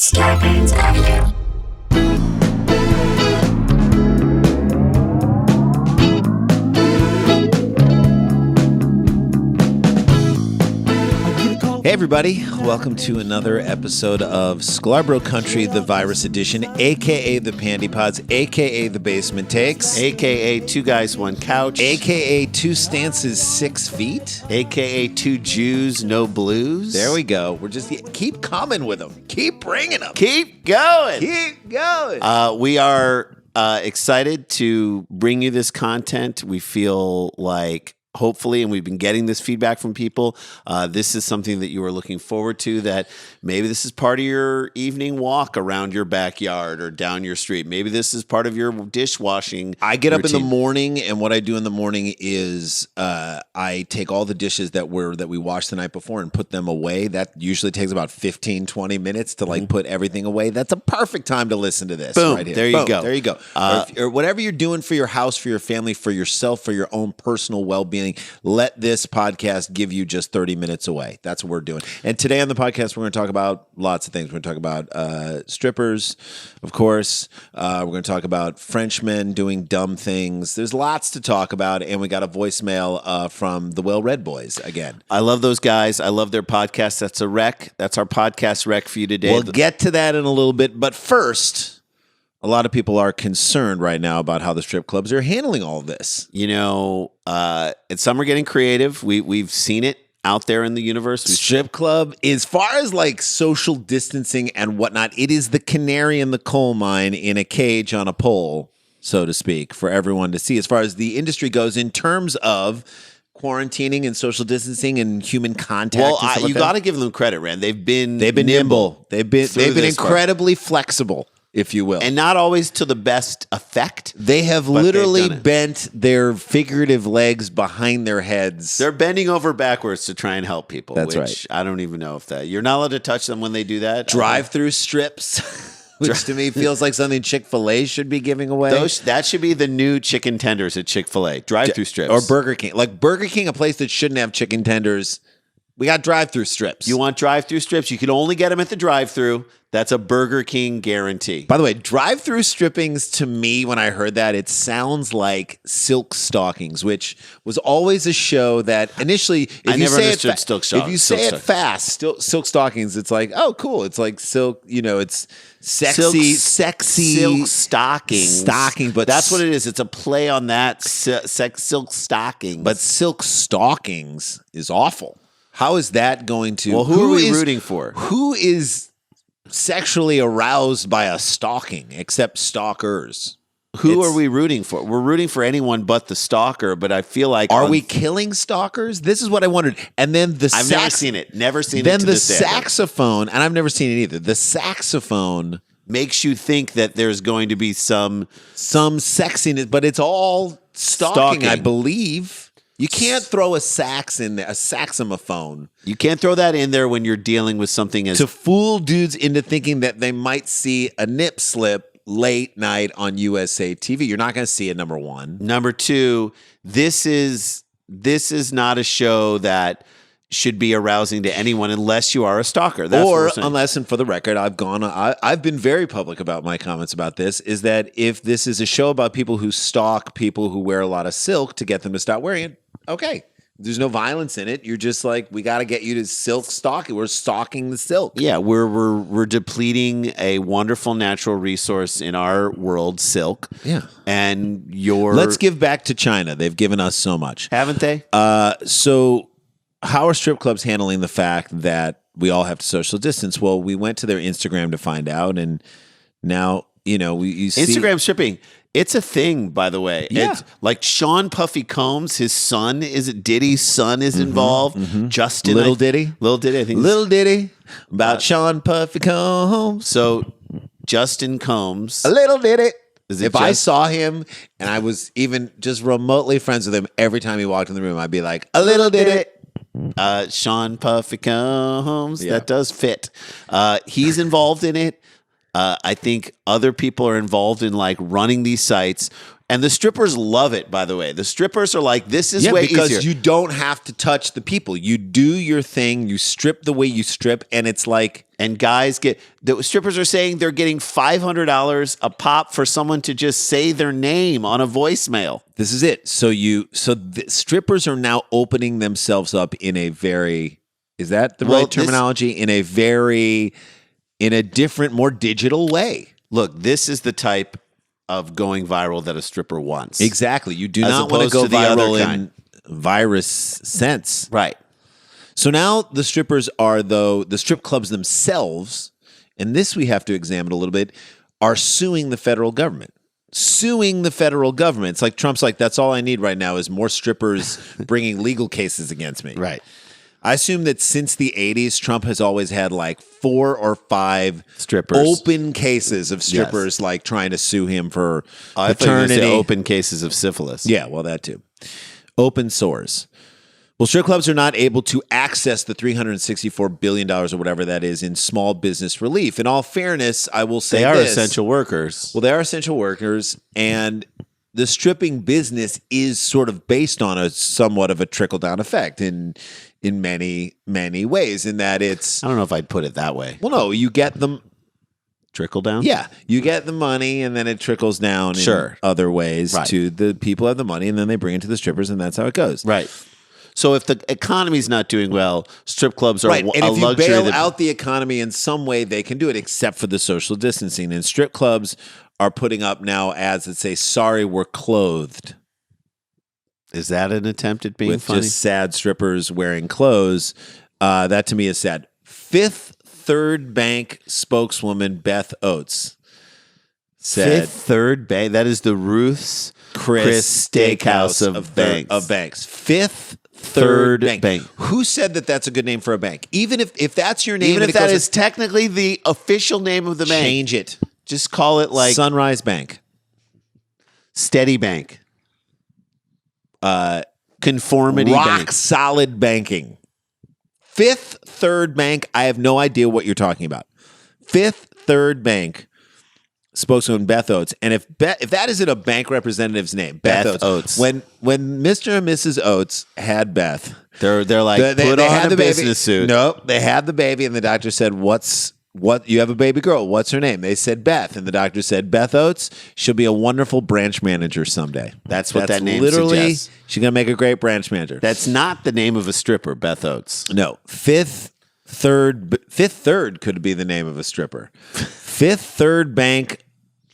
Scarpins Avenue. Hey everybody, welcome to another episode of Sklar Country, the Virus Edition, a.k.a. the Pandy Pods, a.k.a. the Basement Takes, a.k.a. Two Guys, One Couch, a.k.a. Two Stances, 6 Feet, a.k.a. Two Jews, No Blues. There we go. We're just, keep coming with them. Keep bringing them. Keep going. Keep going. We are excited to bring you this content. We feel like hopefully, and we've been getting this feedback from people, this is something that you are looking forward to, that maybe this is part of your evening walk around your backyard or down your street. Maybe this is part of your dishwashing I get up routine. in the morning, and what I do in the morning is I take all the dishes that we washed the night before and put them away. That usually takes about 15, 20 minutes to put everything away. That's a perfect time to listen to this. Boom. Right here. There you go. There you go. Or whatever you're doing for your house, for your family, for yourself, for your own personal well-being, let this podcast give you just 30 minutes away. That's what we're doing. And today on the podcast, we're going to talk about lots of things. We're going to talk about strippers, of course. We're going to talk about Frenchmen doing dumb things. There's lots to talk about. And we got a voicemail from the Well Red Boys again. I love those guys. I love their podcast. That's a rec. That's our podcast rec for you today. We'll get to that in a little bit. But first, a lot of people are concerned right now about how the strip clubs are handling all of this. You know, and some are getting creative. We've seen it out there in the universe. Strip club, as far as like social distancing and whatnot, it is the canary in the coal mine in a cage on a pole, so to speak, for everyone to see. As far as the industry goes, in terms of quarantining and social distancing and human contact. Well, you got to give them credit, Rand. They've been nimble. They've been incredibly far. Flexible, if you will. And not always to the best effect. They have literally bent their figurative legs behind their heads. They're bending over backwards to try and help people. That's right. I don't even know if that. You're not allowed to touch them when they do that. Drive-through strips, which to me feels like something Chick-fil-A should be giving away. That should be the new chicken tenders at Chick-fil-A. Drive-through strips. Or Burger King. Like Burger King, a place that shouldn't have chicken tenders. We got drive-through strips. You want drive-through strips? You can only get them at the drive-through. That's a Burger King guarantee. By the way, drive-through strippings, to me, when I heard that, it sounds like Silk Stockings, which was always a show that initially, I never understood Silk Stockings. If you say it fast, Silk Stockings, it's like, oh, cool. It's like silk, it's sexy silk stockings. Stocking, but that's what it is. It's a play on that silk stockings. But Silk Stockings is awful. How is that going to? Well, who are we rooting for? Who is sexually aroused by a stalking, except stalkers? Who are we rooting for? We're rooting for anyone but the stalker, but I feel like... Are we killing stalkers? This is what I wondered. And then I've never seen it. Never seen it. Then the saxophone, and I've never seen it either. The saxophone makes you think that there's going to be some sexiness, but it's all stalking. I believe. You can't throw a sax in there, a saxophone. You can't throw that in there when you're dealing with something as... To fool dudes into thinking that they might see a nip slip late night on USA TV. You're not going to see it, number one. Number two, this is not a show that should be arousing to anyone unless you are a stalker. Unless, and for the record, I've been very public about my comments about this, is that if this is a show about people who stalk people who wear a lot of silk to get them to stop wearing it, okay. There's no violence in it. You're just like, we got to get you to silk stalking. We're stalking the silk. Yeah, we're depleting a wonderful natural resource in our world, silk. Yeah. And let's give back to China. They've given us so much. Haven't they? So how are strip clubs handling the fact that we all have to social distance? Well, we went to their Instagram to find out, and now, you see... Instagram stripping. It's a thing, by the way. Yeah. It's like Sean Puffy Combs, his son, Diddy's son is involved. Mm-hmm. Justin. Little Diddy, I think. Little Diddy about Sean Puffy Combs. So Justin Combs. A little Diddy. If I saw him and I was even just remotely friends with him, every time he walked in the room, I'd be like, a little Diddy. Sean Puffy Combs. Yeah. That does fit. He's involved in it. I think other people are involved in like running these sites. And the strippers love it, by the way. The strippers are like, this is way because easier. you don't have to touch the people. You do your thing. You strip the way you strip, and it's like. And guys the strippers are saying they're getting $500 a pop for someone to just say their name on a voicemail. This is it. So the strippers are now opening themselves up in a very, is that the right terminology? In a different, more digital way. Look, this is the type of going viral that a stripper wants. Exactly. You do not want to go viral in virus sense. Right. So now the strippers are, though, the strip clubs themselves, and this we have to examine a little bit, are suing the federal government. It's like Trump's like, that's all I need right now is more strippers bringing legal cases against me. Right. I assume that since the 80s, Trump has always had like 4 or 5 strippers, open cases of strippers like trying to sue him for paternity. I thought you were gonna say open cases of syphilis. Yeah, well, that too. Open sores. Well, strip clubs are not able to access the $364 billion or whatever that is in small business relief. In all fairness, I will say they are essential workers. Well, they are essential workers, and the stripping business is sort of based on a somewhat of a trickle-down effect in many, many ways, in that it's... I don't know if I'd put it that way. Well, no, you get them... Trickle down? Yeah. You get the money, and then it trickles down in other ways to the people who have the money, and then they bring it to the strippers, and that's how it goes. Right. So if the economy's not doing well, strip clubs are and a if you luxury. bail out the economy in some way, they can do it, except for the social distancing. And strip clubs are putting up now ads that say, "Sorry, we're clothed." Is that an attempt at being with funny? Just sad strippers wearing clothes. That to me is sad. Fifth Third Bank spokeswoman Beth Oates said, Fifth Third Bank. That is the Ruth's Chris Steakhouse of banks. Fifth Third Bank. Who said that that's a good name for a bank? Even if that's your name, even if that is technically the official name of the bank, change it. Just call it like Sunrise Bank, Steady Bank, Conformity Rock Bank, Solid Banking. Fifth Third Bank. I have no idea what you're talking about. Fifth Third Bank spokeswoman Beth Oates, and if that isn't a bank representative's name, Beth Oates. When Mr. and Mrs. Oates had Beth, they're like, put on a business suit. Nope, they had the baby, and the doctor said, "What? You have a baby girl? What's her name?" They said Beth, and the doctor said, "Beth Oates. She'll be a wonderful branch manager someday." That's what that name literally suggests. She's gonna make a great branch manager. That's not the name of a stripper, Beth Oates. No, Fifth Third could be the name of a stripper. Fifth Third Bank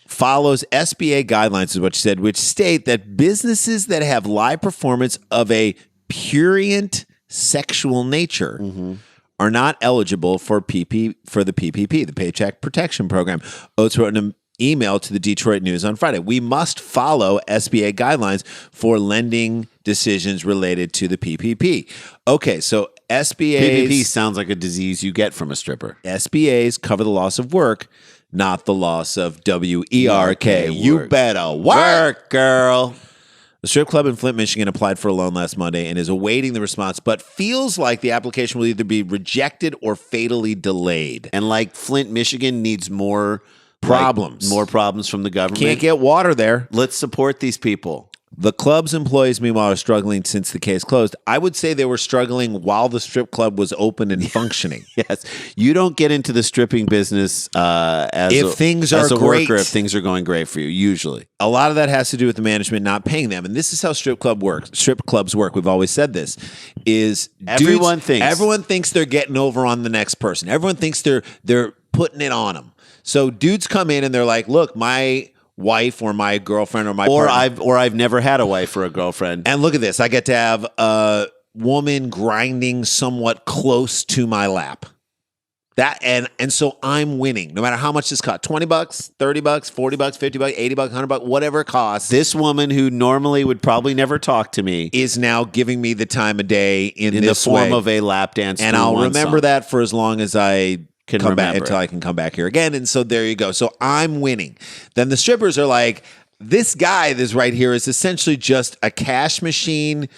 follows SBA guidelines, is what she said, which state that businesses that have live performance of a prurient sexual nature are not eligible for the PPP, the Paycheck Protection Program. Oates wrote in an email to the Detroit News on Friday. We must follow SBA guidelines for lending decisions related to the PPP. Okay, so PPP sounds like a disease you get from a stripper. SBAs cover the loss of work, not the loss of WERK. You better work, girl. The strip club in Flint, Michigan applied for a loan last Monday and is awaiting the response, but feels like the application will either be rejected or fatally delayed. And like Flint, Michigan needs more problems. More problems from the government. Can't get water there. Let's support these people. The club's employees, meanwhile, are struggling since the case closed. I would say they were struggling while the strip club was open and functioning. Yes. You don't get into the stripping business as a great. Worker if things are going great for you, usually. A lot of that has to do with the management not paying them. And this is how strip clubs work. We've always said this. Everyone thinks they're getting over on the next person. Everyone thinks they're putting it on them. So dudes come in and they're like, look, my wife or my girlfriend or my partner. I've never had a wife or a girlfriend. And look at this. I get to have a woman grinding somewhat close to my lap. That and so I'm winning. No matter how much this costs. $20, $30, $40, $50, $80, $100, whatever it costs. This woman who normally would probably never talk to me is now giving me the time of day in the form of a lap dance. And I'll remember that for as long as I can come back until I can come back here again. And so there you go. So I'm winning. Then the strippers are like, this guy that's right here is essentially just a cash machine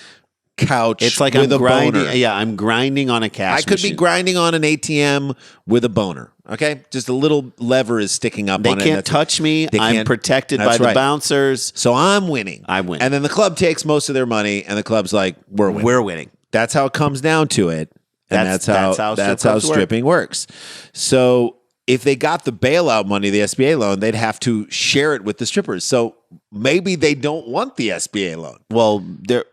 couch It's like with I'm a grinding. boner. Yeah, I'm grinding on a cash I could machine. be grinding on an ATM with a boner. Okay, just a little lever is sticking up They on it. can't touch me. I'm can't- protected by that's the right. bouncers. So I'm winning. I win. And then the club takes most of their money, and the club's like, we're winning. We're winning. That's how it comes down to it. And That's that's how how stripping works. So if they got the bailout money, the SBA loan, they'd have to share it with the strippers. So maybe they don't want the SBA loan. Well, they're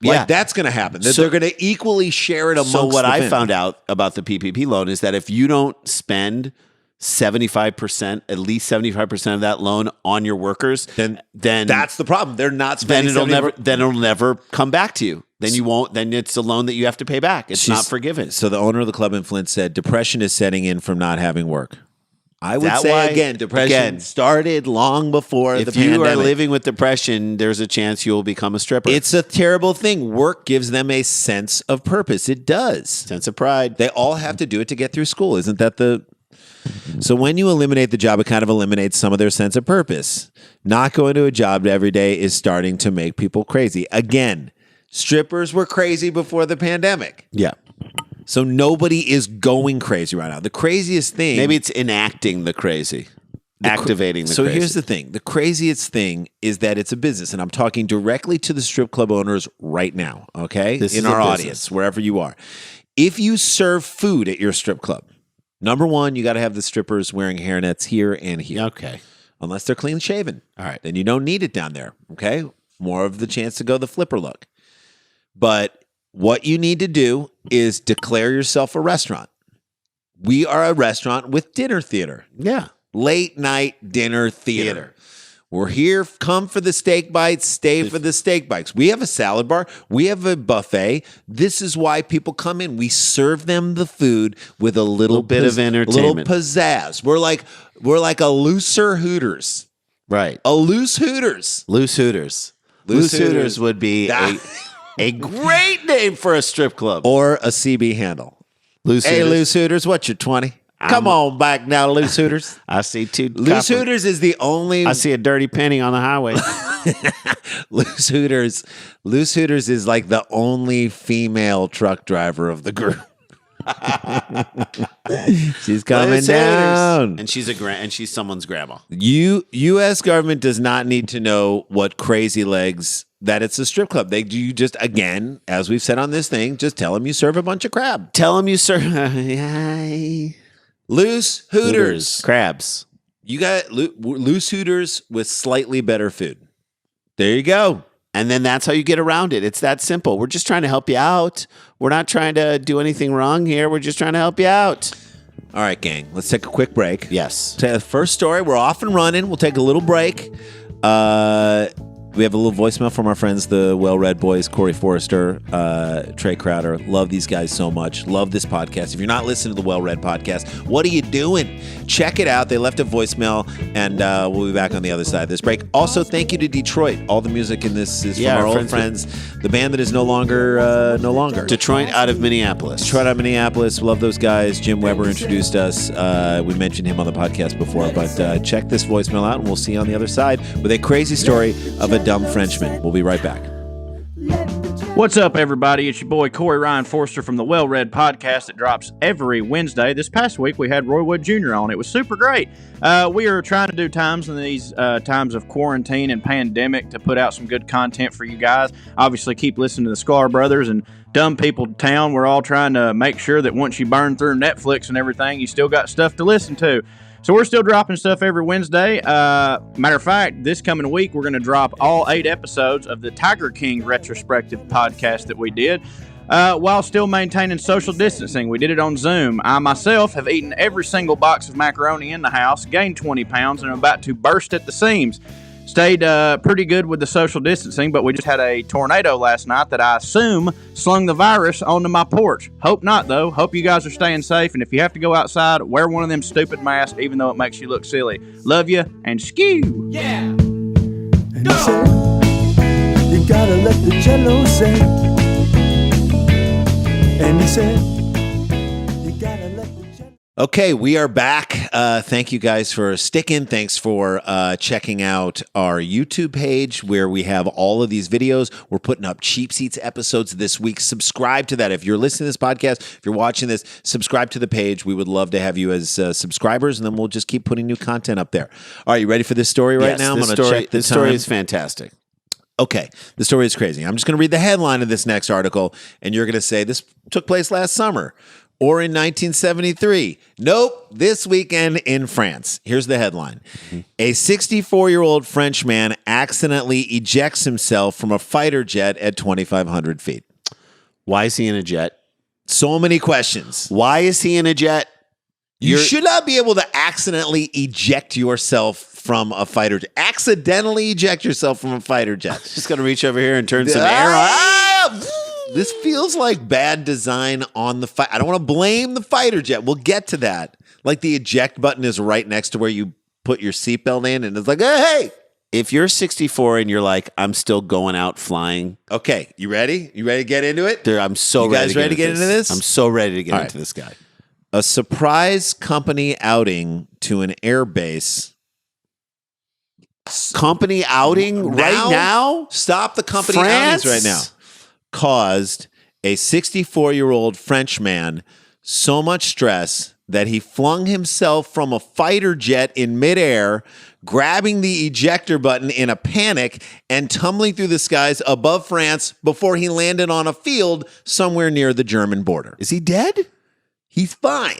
That's going to happen. That they're going to equally share it amongst So what the I family. found out about the PPP loan is that if you don't spend 75%, at least 75% of that loan on your workers, then that's the problem. They're not spending. it'll never come back to you. Then you won't. Then it's a loan that you have to pay back. It's not forgiven. So the owner of the club in Flint said depression is setting in from not having work. I would that say why? again, depression Again, started long before the If you pandemic. are living with depression, there's a chance you'll become a stripper. It's a terrible thing. Work gives them a sense of purpose. It does. sense of pride. They all have to do it to get through school. Isn't that the... So when you eliminate the job, it kind of eliminates some of their sense of purpose. Not going to a job every day is starting to make people crazy. Again, strippers were crazy before the pandemic. Yeah. So nobody is going crazy right now. The craziest thing... Maybe it's enacting the crazy. Activating the So crazy. here's the thing. The craziest thing is that it's a business, and I'm talking directly to the strip club owners right now, okay? This in is our a audience, business. wherever you are. If you serve food at your strip club, number one, you got to have the strippers wearing hairnets here and here. Okay. Unless they're clean shaven. All right. Then you don't need it down there, okay? More of the chance to go the flipper look. But what you need to do is declare yourself a restaurant. We are a restaurant with dinner theater. Yeah. Late night dinner theater. We're here, come for the steak bites, stay for the steak bites. We have a salad bar. We have a buffet. This is why people come in. We serve them the food with a little bit of entertainment. A little pizzazz. We're like a looser Hooters. Right. A loose Hooters. Loose Hooters. Loose Loose Hooters Hooters would be a great name for a strip club. Or a CB handle. Loose Hey, Hooters. Loose Hooters, what's your 20? Come on back now, Loose Hooters. I see two. Loose Hooters is the only... I see a dirty penny on the highway. Loose Hooters is like the only female truck driver of the group. She's coming Loose down. Hooters. And she's someone's grandma. U.S. government does not need to know what Crazy Legs, that it's a strip club. You just, again, as we've said on this thing, just tell them you serve a bunch of crab. Tell them you serve Loose Hooters. crabs. You got Loose Hooters with slightly better food. There you go. And then that's how you get around it. It's that simple. We're just trying to help you out. We're not trying to do anything wrong here. We're just trying to help you out. All right, gang. Let's take a quick break. Yes. The first story. We're off and running. We'll take a little break. We have a little voicemail from our friends, the Well-Read Boys, Corey Forrester, Trey Crowder. Love these guys so much. Love this podcast. If you're not listening to the Well-Read podcast, what are you doing? Check it out. They left a voicemail, and we'll be back on the other side of this break. Also, thank you to Detroit. All the music in this is from our old friends. The band that is no longer. Detroit out of Minneapolis. Detroit out of Minneapolis. Love those guys. Jim Weber introduced us. We mentioned him on the podcast before, but check this voicemail out, and we'll see you on the other side with a crazy story of a dumb Frenchman. We'll be right back. What's up, everybody? It's your boy Corey Ryan Forster from the Well-Read podcast that drops every Wednesday. This past week, we had Roy Wood Jr. on. It was super great. We are trying to do times in these times of quarantine and pandemic to put out some good content for you guys. Obviously, keep listening to the Sklar brothers and Dumb People Town. We're all trying to make sure that once you burn through Netflix and everything, you still got stuff to listen to. So we're still dropping stuff every Wednesday. Matter of fact, this coming week, we're going to drop all 8 episodes of the Tiger King retrospective podcast that we did while still maintaining social distancing. We did it on Zoom. I myself have eaten every single box of macaroni in the house, gained 20 pounds, and I'm about to burst at the seams. Stayed pretty good with the social distancing, but we just had a tornado last night that I assume slung the virus onto my porch. Hope not, though. Hope you guys are staying safe, and if you have to go outside, wear one of them stupid masks, even though it makes you look silly. Love you, and skew! Yeah. And he said, you gotta let the jello set. And he said, Okay, we are back. Thank you guys for sticking. Thanks for checking out our YouTube page where we have all of these videos. We're putting up Cheap Seats episodes this week. Subscribe to that. If you're listening to this podcast, if you're watching this, subscribe to the page. We would love to have you as subscribers, and then we'll just keep putting new content up there. All right, you ready for this story right now? I'm going to check the time. Story is fantastic. Okay, the story is crazy. I'm just going to read the headline of this next article, and you're going to say this took place last summer. Or in 1973. Nope, this weekend in France. Here's the headline. A 64-year-old French man accidentally ejects himself from a fighter jet at 2,500 feet. Why is he in a jet? So many questions. Why is he in a jet? You should not be able to accidentally eject yourself from a fighter jet. Accidentally eject yourself from a fighter jet. Just going to reach over here and turn some air on. This feels like bad design on the fight. I don't want to blame the fighter jet. We'll get to that. Like the eject button is right next to where you put your seatbelt in, and it's like, hey. If you're 64 and you're like, I'm still going out flying. Okay, you ready? You ready to get into it? I'm so you ready. Guys ready to get into this? I'm so ready to get into this guy. A surprise company outing to an air base. Company outing right now? Stop the company France? outings right now. Caused a 64-year-old French man so much stress that he flung himself from a fighter jet in midair, grabbing the ejector button in a panic and tumbling through the skies above France before he landed on a field somewhere near the German border. Is he dead? He's fine.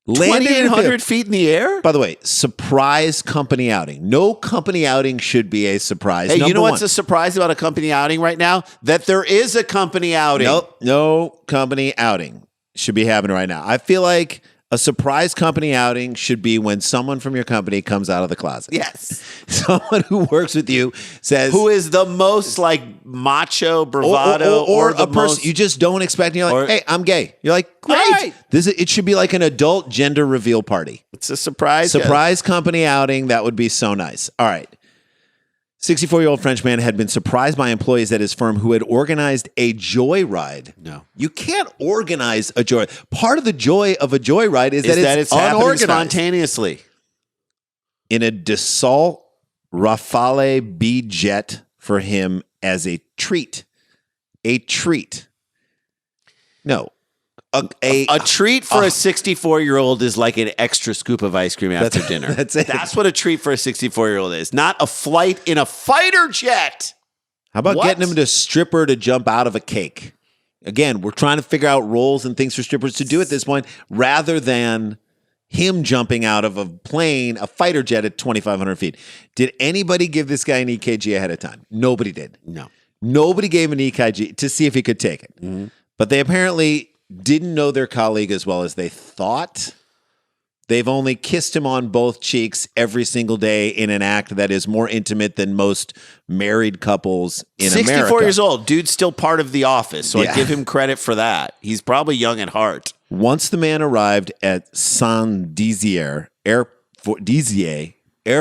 2,800 feet in the air? By the way, surprise company outing. No company outing should be a surprise. Hey, you know what's one. a surprise about a company outing right now? That there is a company outing. Nope, no company outing should be happening right now. I feel like a surprise company outing should be when someone from your company comes out of the closet. Yes. Someone who works with you says... Who is the most like macho, bravado, or the a person most, you just don't expect. And you're like, hey, I'm gay. You're like, great. Right. It should be like an adult gender reveal party. It's a surprise. Surprise company outing. That would be so nice. All right. 64-year-old French man had been surprised by employees at his firm who had organized a joyride. No. You can't organize a joy. Part of the joy of a joyride is that it's happening unorganized. spontaneously. In a Dassault Rafale B jet for him as a treat. A treat. No. A treat for a 64-year-old is like an extra scoop of ice cream after dinner. That's it. That's what a treat for a 64-year-old is. Not a flight in a fighter jet. How about getting him to stripper to jump out of a cake? Again, we're trying to figure out roles and things for strippers to do at this point rather than him jumping out of a plane, a fighter jet at 2,500 feet. Did anybody give this guy an EKG ahead of time? Nobody did. No. Nobody gave an EKG to see if he could take it. Mm-hmm. But they apparently didn't know their colleague as well as they thought. They've only kissed him on both cheeks every single day in an act that is more intimate than most married couples in 64 America. 64 years old. Dude's still part of the office, so Yeah. I give him credit for that. He's probably young at heart. Once the man arrived at Saint-Dizier Air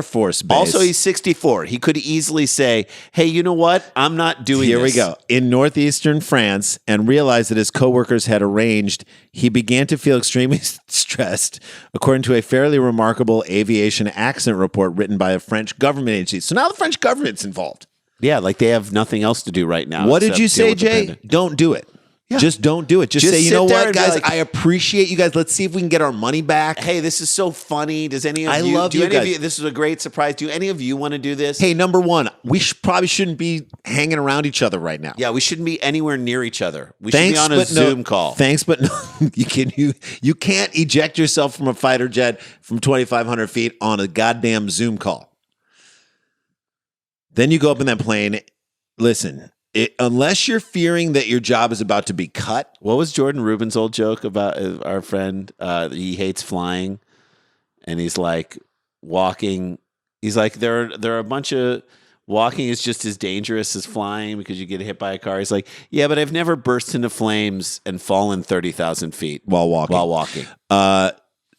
Force Base. Also, he's 64. He could easily say, hey, you know what? I'm not doing Here this. we go. In northeastern France, and realized that his coworkers had arranged, he began to feel extremely stressed, according to a fairly remarkable aviation accident report written by a French government agency. So now the French government's involved. Yeah, like they have nothing else to do right now. What did except you deal say, with the Jay? pandemic. Don't do it. Yeah. Just don't do it. Just say, you sit know there what, and be guys? like, I appreciate you guys. Let's see if we can get our money back. Hey, this is so funny. Does any of I you? love do you any of guys. you? This is a great surprise. Do any of you want to do this? Hey, number one, we probably shouldn't be hanging around each other right now. Yeah, we shouldn't be anywhere near each other. We should be on a but no- Zoom call. Thanks, but no, you can't eject yourself from a fighter jet from 2,500 feet on a goddamn Zoom call. Then you go up in that plane. Listen, unless you're fearing that your job is about to be cut. What was Jordan Rubin's old joke about our friend? He hates flying, and he's like walking. He's like there are a bunch of walking is just as dangerous as flying because you get hit by a car. He's like, yeah, but I've never burst into flames and fallen 30,000 feet While walking.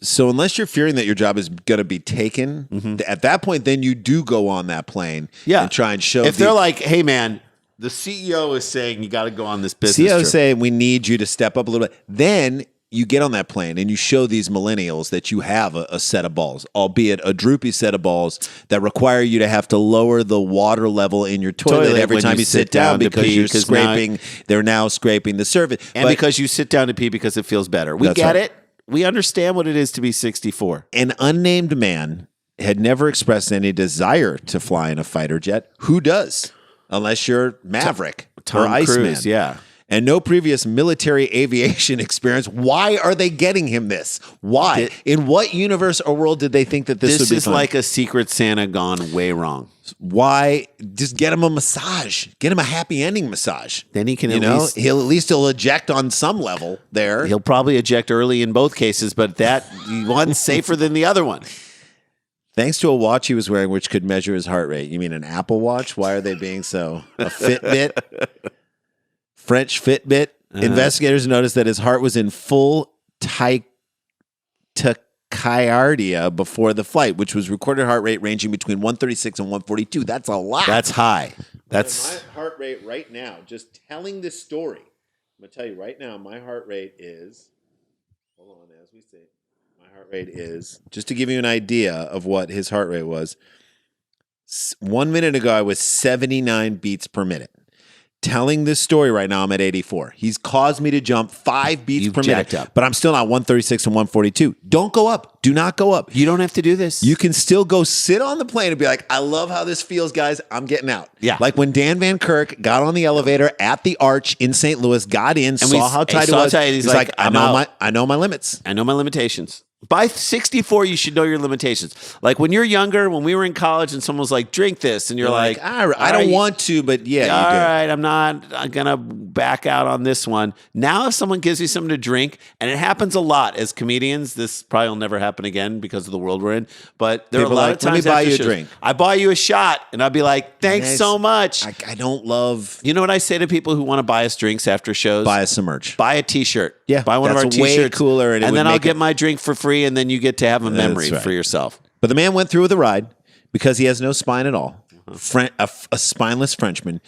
So unless you're fearing that your job is going to be taken, at that point, then you do go on that plane and try and show. If they're like, hey, man, the CEO is saying you got to go on this business CEO trip. saying we need you to step up a little bit, then you get on that plane and you show these millennials that you have a set of balls, albeit a droopy set of balls that require you to have to lower the water level in your toilet every time you sit down because you're scraping. They're now scraping the surface. And because you sit down to pee because it feels better. We get it. We understand what it is to be 64. An unnamed man had never expressed any desire to fly in a fighter jet. Who does? Unless you're Maverick or Iceman. Cruise, yeah. And no previous military aviation experience. Why are they getting him this? Why? In what universe or world did they think that this would be This is fun? like a Secret Santa gone way wrong. Why? Just get him a massage. Get him a happy ending massage. Then he can he'll eject on some level there. He'll probably eject early in both cases, but that one's safer than the other one. Thanks to a watch he was wearing which could measure his heart rate. You mean an Apple Watch? Why are they being so? A Fitbit? French Fitbit. Investigators noticed that his heart was in full tachycardia before the flight, which was recorded heart rate ranging between 136 and 142. That's a lot. That's high. That's my heart rate right now, just telling this story. I'm going to tell you right now, my heart rate is, hold on, as we say, my heart rate is, just to give you an idea of what his heart rate was, 1 minute ago, I was 79 beats per minute. Telling this story right now, I'm at 84. He's caused me to jump 5 beats per minute, but I'm still not 136 and 142. Don't go up. Do not go up. You don't have to do this. You can still go sit on the plane and be like, I love how this feels, guys. I'm getting out. Yeah. Like when Dan Van Kirk got on the elevator at the Arch in St. Louis, got in, saw how tight it was. He's like, I know my limits. I know my limitations. By 64, you should know your limitations. Like when you're younger, when we were in college and someone was like, drink this. And you're like, I don't want to, but yeah, all you do. right, I'm going to back out on this one. Now, if someone gives you something to drink, and it happens a lot as comedians, this probably will never happen again because of the world we're in. But there People are a lot like, of times let me buy after you a shows, drink. I buy you a shot, and I'd be like, thanks so much. I don't love. You know what I say to people who want to buy us drinks after shows? Buy us some merch. Buy a T-shirt. Yeah, buy one of our that's way T-shirts. cooler, and then I'll get my drink for free, and then you get to have a memory right. for yourself. But the man went through with the ride because he has no spine at all. A spineless Frenchman.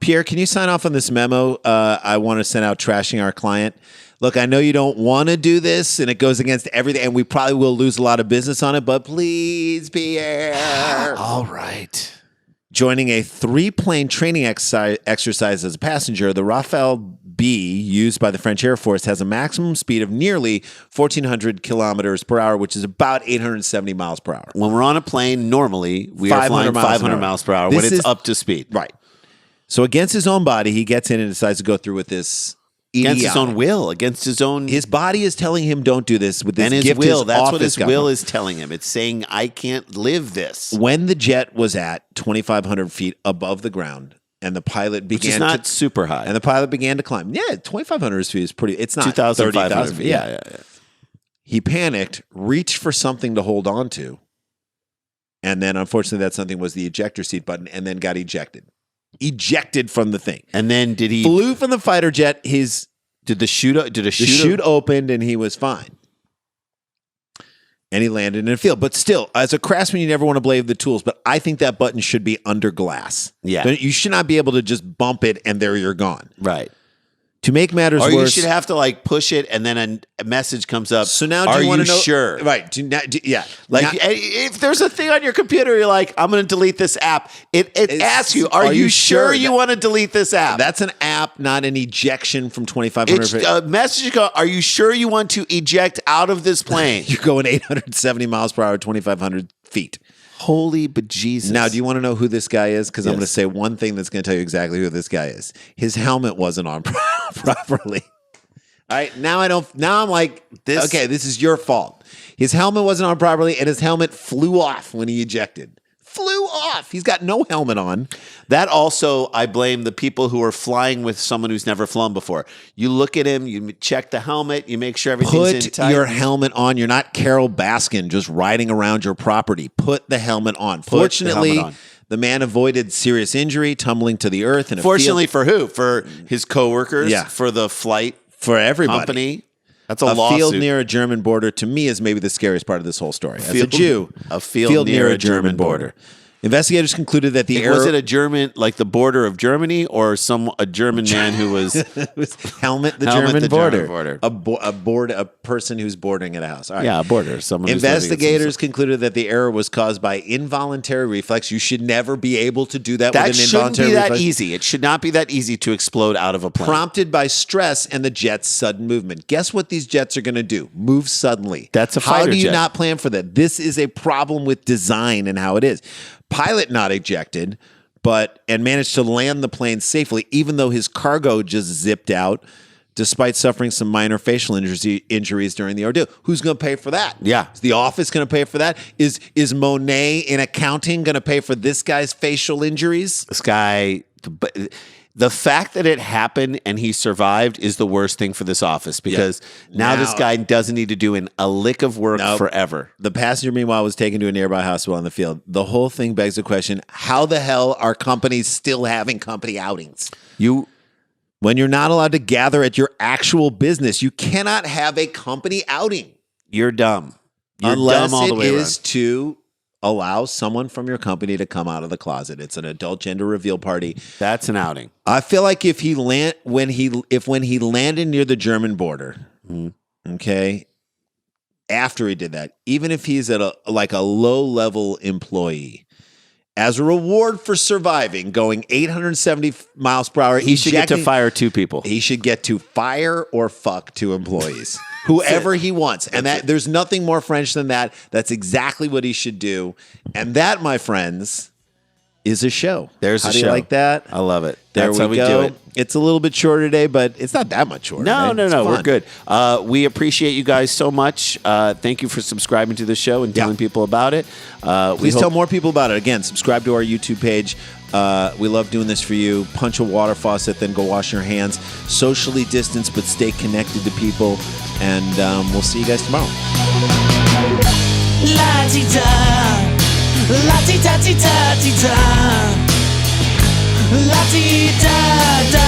Pierre, can you sign off on this memo I want to send out trashing our client? Look, I know you don't want to do this, and it goes against everything, and we probably will lose a lot of business on it, but please, Pierre. All right. Joining a 3-plane training exercise as a passenger, the Rafale B used by the French Air Force has a maximum speed of nearly 1,400 kilometers per hour, which is about 870 miles per hour. When we're on a plane, normally we are flying 500 miles per hour when it's up to speed. Right. So against his own body, he gets in and decides to go through with this. Against his own will, against his own... His body is telling him don't do this with this and his gift will. That's what his government. will is telling him. It's saying, I can't live this. When the jet was at 2,500 feet above the ground, and the pilot began Which is not super high. And the pilot began to climb. Yeah, 2,500 feet is pretty... It's not 2,500 feet. Yeah. He panicked, reached for something to hold on to, and then, unfortunately, that something was the ejector seat button, and then got ejected. Ejected from the thing. And then did he... Flew from the fighter jet. Did the chute opened, and he was fine. And he landed in a field. But still, as a craftsman, you never want to blame the tools. But I think that button should be under glass. Yeah. You should not be able to just bump it, and there you're gone. Right. To make matters or worse, you should have to like push it, and then a message comes up. So now, are do you want to know? Sure? Right? Yeah. Like if there's a thing on your computer, you're like, I'm going to delete this app. It asks you, are you sure you want to delete this app? That's an app, not an ejection from 2,500. A message go, are you sure you want to eject out of this plane? You're going 870 miles per hour, 2,500 feet. Holy bejesus. Now, do you want to know who this guy is? Because I'm going to say one thing that's going to tell you exactly who this guy is. His helmet wasn't on properly. All right, now I'm like, okay, this is your fault. His helmet wasn't on properly, and his helmet flew off when he ejected. Flew off. He's got no helmet on. That also, I blame the people who are flying with someone who's never flown before. You look at him, you check the helmet, you make sure everything's in tight. Put your helmet on. You're not Carol Baskin just riding around your property. Put the helmet on. Fortunately, the man avoided serious injury, tumbling to the earth. Fortunately for who? For his coworkers? Yeah. For the flight? For everybody. Company? That's a lawsuit. Field near a German border, to me, is maybe the scariest part of this whole story. As a Jew, a field near a German border. Investigators concluded that the error Was it a German, like the border of Germany, or a German man who was was Helmet the Helmet German the border, German border. a person who's boarding at a house. All right. Yeah, a border. Someone who's living Investigators concluded that the error was caused by involuntary reflex. You should never be able to do that with that an shouldn't involuntary be that reflex. easy. It should not be that easy to explode out of a plane. Prompted by stress and the jet's sudden movement. Guess what these jets are going to do? Move suddenly. That's a How fighter do you jet. not plan for that? This is a problem with design and how it is. Pilot not ejected, and managed to land the plane safely, even though his cargo just zipped out, despite suffering some minor facial injuries during the ordeal. Who's going to pay for that? Yeah. Is the office going to pay for that? Is Monet in accounting going to pay for this guy's facial injuries? This guy, the fact that it happened and he survived is the worst thing for this office, because now this guy doesn't need to do a lick of work forever. The passenger, meanwhile, was taken to a nearby hospital on the field. The whole thing begs the question, how the hell are companies still having company outings? When you're not allowed to gather at your actual business, you cannot have a company outing. You're dumb. You're Unless dumb all the way it around. is to allow someone from your company to come out of the closet. It's an adult gender reveal party. That's an outing. I feel like if when he landed near the German border, okay, after he did that, even if he's at a low-level employee, as a reward for surviving, going 870 miles per hour, He should get to fire 2 people. He should get to fire or fuck 2 employees, whoever he wants. And there's nothing more French than that. That's exactly what he should do. And that, my friends, is a show. There's How a do show. you like that? I love it. There That's we how we go. do it. It's a little bit shorter today, but it's not that much shorter. No, right? It's We're fun. good. We appreciate you guys so much. Thank you for subscribing to the show and telling people about it. Please tell more people about it. Again, subscribe to our YouTube page. We love doing this for you. Punch a water faucet, then go wash your hands. Socially distance, but stay connected to people. And we'll see you guys tomorrow. La-ti-da, la-ti-da-ti-da-ti-da, la-ti-da-da.